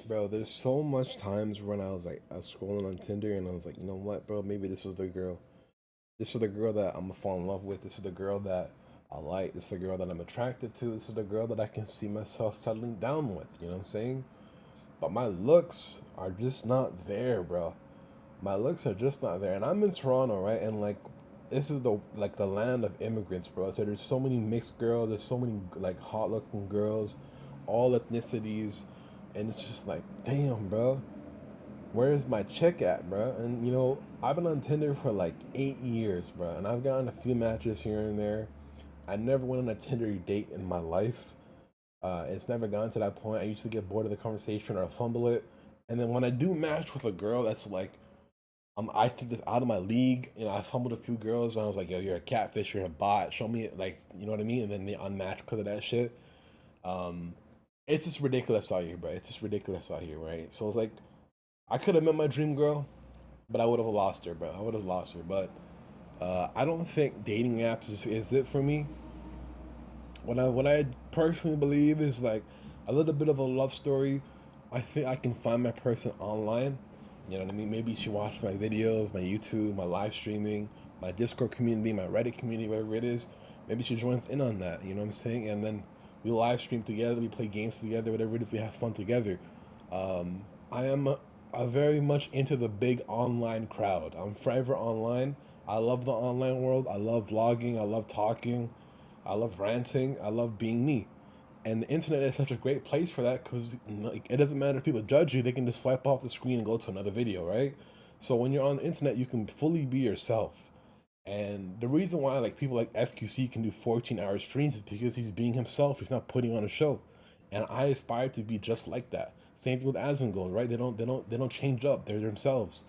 Bro, there's so much times when I was scrolling on Tinder and I was like, you know what, bro, maybe this was the girl. This is the girl that I'm gonna fall in love with. This is the girl that I like. This is the girl that I'm attracted to. This is the girl that I can see myself settling down with. You know what I'm saying? But my looks are just not there, bro. My looks are just not there. And I'm in Toronto, right? And like, this is the land of immigrants, bro. So there's so many mixed girls. There's so many like hot looking girls, all ethnicities, and it's just like, damn, bro, where's my check at, bro? And I've been on Tinder for like 8 years, bro, and I've gotten a few matches here and there. I never went on a Tinder date in my life. It's never gotten to that point. I used to get bored of the conversation or I fumble it, and then when I do match with a girl that's like, I think this out of my league. I fumbled a few girls and I was like, yo, you're a catfish, you're a bot. Show me, like, you know what I mean? And then they unmatch because of that shit. Um, it's just ridiculous out here, bro. It's just ridiculous out here, right? So it's like, I could have met my dream girl, but I would have lost her, bro. I would have lost her. But I don't think dating apps is it for me. What I personally believe is like a little bit of a love story. I think I can find my person online. You know what I mean? Maybe she watches my videos, my YouTube, my live streaming, my Discord community, my Reddit community, whatever it is. Maybe she joins in on that. You know what I'm saying? And then we live stream together, we play games together, whatever it is, we have fun together. Um, I am very much into the big online crowd. I'm forever online. I love the online world. I love vlogging. I love talking. I love ranting. I love being me. And the internet is such a great place for that because like, it doesn't matter if people judge you, they can just swipe off the screen and go to another video, right? So when you're on the internet, you can fully be yourself. And the reason why like people like SQC can do 14-hour streams is because he's being himself. He's not putting on a show. And I aspire to be just like that. Same thing with Asmongold, right? They don't change up. They're themselves.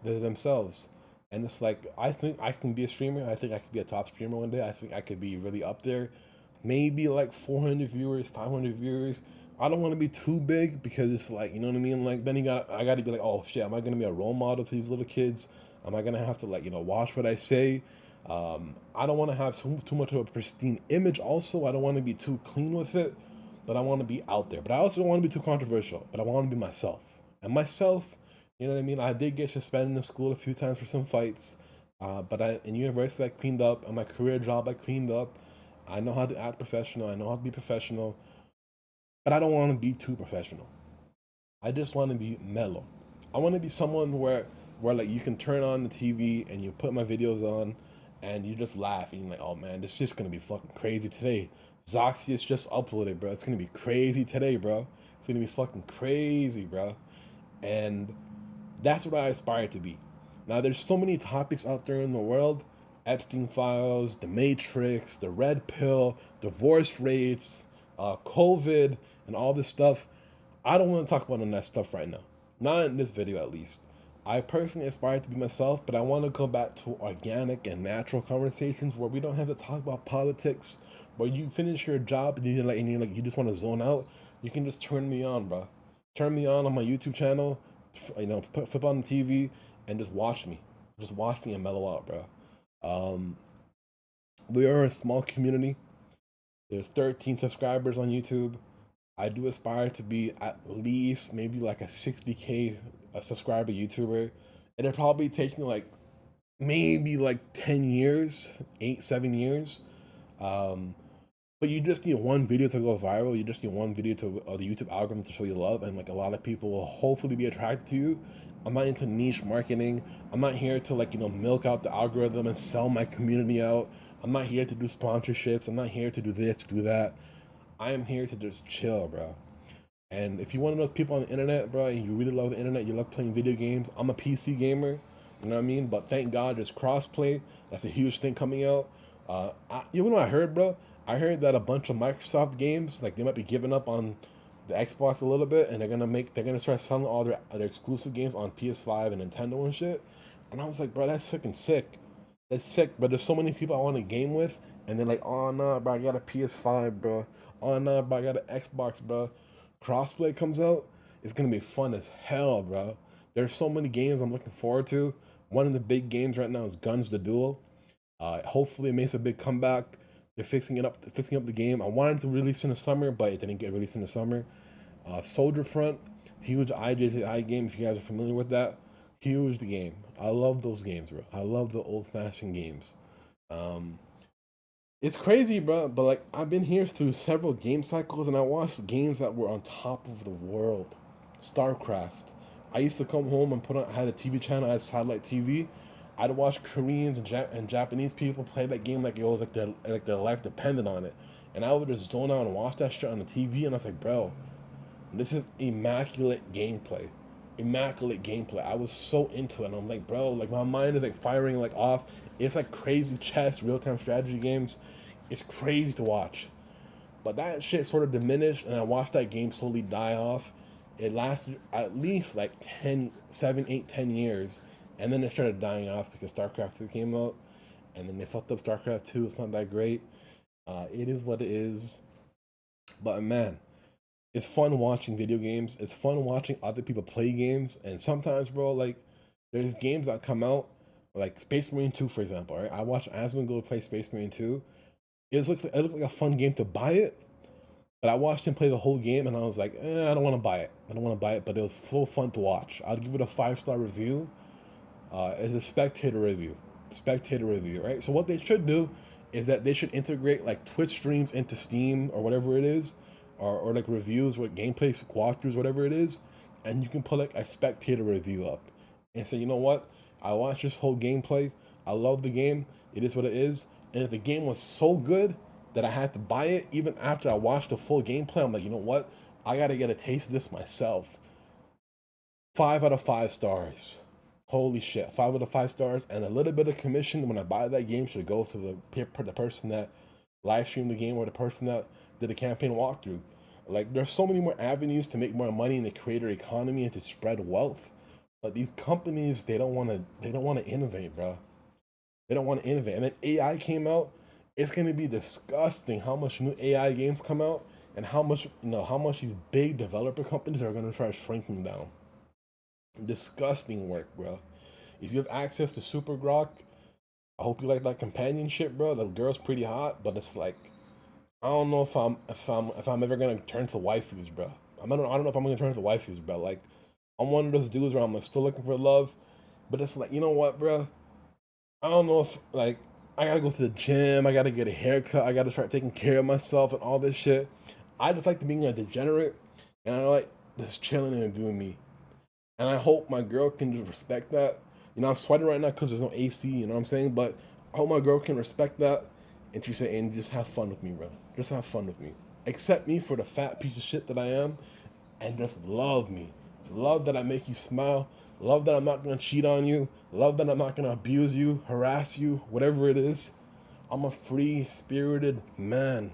They're themselves. And it's like I think I can be a streamer. I think I could be a top streamer one day. I think I could be really up there. Maybe like 400 viewers, 500 viewers. I don't want to be too big because it's like, you know what I mean? Like then I got to be like, "Oh shit, am I going to be a role model to these little kids? Am I going to have to like, watch what I say?" I don't want to have too much of a pristine image also. I don't want to be too clean with it, but I want to be out there. But I also don't want to be too controversial, but I want to be myself. And myself, you know what I mean? I did get suspended in school a few times for some fights, but in university I cleaned up. On my career job I cleaned up. I know how to act professional. I know how to be professional, but I don't want to be too professional. I just want to be mellow. I want to be someone where like you can turn on the TV and you put my videos on, and you just laugh and you're like, oh man, this is just gonna be fucking crazy today. Zhoxius just uploaded, bro. It's gonna be crazy today, bro. It's gonna be fucking crazy, bro. And that's what I aspire to be. Now, there's so many topics out there in the world: Epstein files, the Matrix, the red pill, divorce rates, COVID, and all this stuff. I don't want to talk about none of that stuff right now. Not in this video, at least. I personally aspire to be myself, but I want to go back to organic and natural conversations where we don't have to talk about politics. Where you finish your job and you just want to zone out. You can just turn me on, bro. Turn me on my YouTube channel. Flip on the TV and just watch me. Just watch me and mellow out, bro. Um, we are a small community. There's 13 subscribers on YouTube. I do aspire to be at least maybe like a 60K a subscriber YouTuber. It'll probably take me like maybe like 10 years, 8, 7 years. Um, but you just need one video to go viral. You just need one video to the YouTube algorithm to show you love, and like a lot of people will hopefully be attracted to you. I'm not into niche marketing. I'm not here to like milk out the algorithm and sell my community out. I'm not here to do sponsorships. I'm not here to do this, to do that. I am here to just chill, bro. And if you want to know people on the internet, bro, and you really love the internet, you love playing video games. I'm a PC gamer, you know what I mean? But thank God there's crossplay. That's a huge thing coming out. You know what I heard, bro? I heard that a bunch of Microsoft games, like they might be giving up on the Xbox a little bit, and they're gonna start selling all their exclusive games on PS5 and Nintendo and shit. And I was like, bro, that's freaking sick. That's sick. But there's so many people I want to game with, and they're like, oh no, bro, I got a PS5, bro. Oh no, bro, I got an Xbox, bro. Crossplay comes out, it's gonna be fun as hell, bro. There's so many games I'm looking forward to. One of the big games right now is Guns the Duel. Hopefully, it makes a big comeback. They're fixing up the game. I wanted to release in the summer, but it didn't get released in the summer. Soldier Front, Huge IJI game, if you guys are familiar with that. Huge game. I love those games, bro. I love the old fashioned games. Um, it's crazy, bro. But like, I've been here through several game cycles, and I watched games that were on top of the world. StarCraft. I used to come home and put on. I had a TV channel. I had satellite TV. I'd watch Koreans and Japanese people play that game like it was like their life depended on it, and I would just zone out and watch that shit on the TV. And I was like, bro, this is immaculate gameplay. Immaculate gameplay. I was so into it. And I'm like, bro, like my mind is like firing like off. It's like crazy chess, real time strategy games. It's crazy to watch. But that shit sort of diminished, and I watched that game slowly die off. It lasted at least like 10, 7, 8, 10 years. And then it started dying off because StarCraft 2 came out. And then they fucked up StarCraft 2. It's not that great. It is what it is. But man, it's fun watching video games. It's fun watching other people play games. And sometimes, bro, like there's games that come out, like Space Marine 2, for example. Right? I watched Asmund go play Space Marine 2. It looked like a fun game to buy it, but I watched him play the whole game, and I was like, I don't want to buy it. I don't want to buy it, but it was so fun to watch. I'd give it a 5-star review. As a spectator review. Spectator review, right? So what they should do is that they should integrate like Twitch streams into Steam or whatever it is, or like reviews with gameplay walkthroughs, whatever it is, and you can put like a spectator review up and say, you know what? I watched this whole gameplay. I love the game. It is what it is. And if the game was so good that I had to buy it, even after I watched the full gameplay, I'm like, you know what? I gotta get a taste of this myself. 5 out of 5 stars. Holy shit, 5 out of 5 stars, and a little bit of commission when I buy that game should go to the person that live streamed the game or the person that did the campaign walkthrough. Like, there's so many more avenues to make more money in the creator economy and to spread wealth, but these companies they don't want to innovate, bro. They don't want to innovate. And then AI came out. It's gonna be disgusting how much new AI games come out and how much these big developer companies are gonna try to shrink them down. Disgusting work, bro. If you have access to Super Grok, I hope you like that companionship, bro. The girl's pretty hot, but it's like I don't know if I'm ever gonna turn to waifus, bro. I don't know if I'm gonna turn to waifus, bro. Like I'm one of those dudes where I'm like still looking for love, but it's like you know what, bro. I don't know if like I gotta go to the gym, I gotta get a haircut, I gotta start taking care of myself and all this shit. I just like to being a degenerate, and I like just chilling and doing me. And I hope my girl can just respect that. You know, I'm sweating right now because there's no AC. You know what I'm saying? But I hope my girl can respect that, and she say, "And just have fun with me, bro. Just have fun with me. Accept me for the fat piece of shit that I am, and just love me. Love that I make you smile. Love that I'm not gonna cheat on you. Love that I'm not gonna abuse you, harass you, whatever it is. I'm a free spirited man.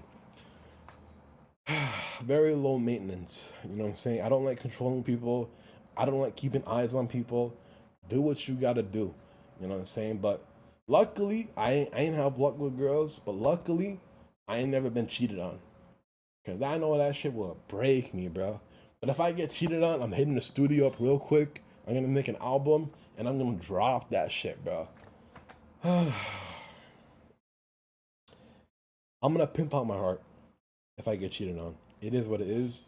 Very low maintenance. You know what I'm saying? I don't like controlling people. I don't like keeping eyes on people. Do what you gotta do. You know what I'm saying? But luckily, I ain't have luck with girls. But luckily, I ain't never been cheated on. Cause I know that shit will break me, bro. But if I get cheated on, I'm hitting the studio up real quick. I'm gonna make an album and I'm gonna drop that shit, bro. I'm gonna pimp out my heart if I get cheated on. It is what it is.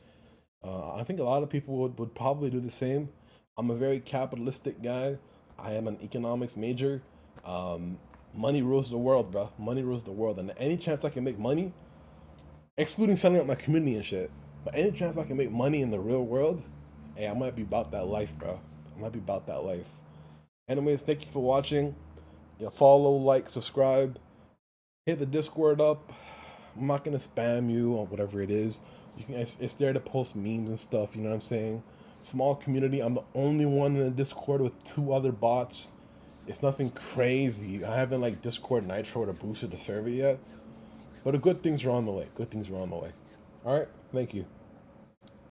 I think a lot of people would probably do the same. I'm a very capitalistic guy. I am an economics major. Um, Money rules the world, bro. Money rules the world. And any chance I can make money, excluding selling out my community and shit, but any chance I can make money in the real world, hey, I might be about that life, bro. I might be about that life. Anyways, thank you for watching. Yeah, follow, like, subscribe, hit the Discord up. I'm not gonna spam you or whatever it is. You can it's there to post memes and stuff. You know what I'm saying? Small community. I'm the only one in the Discord with 2 other bots. It's nothing crazy. I haven't like Discord Nitro or boosted the server yet. But the good things are on the way. Good things are on the way. All right. Thank you.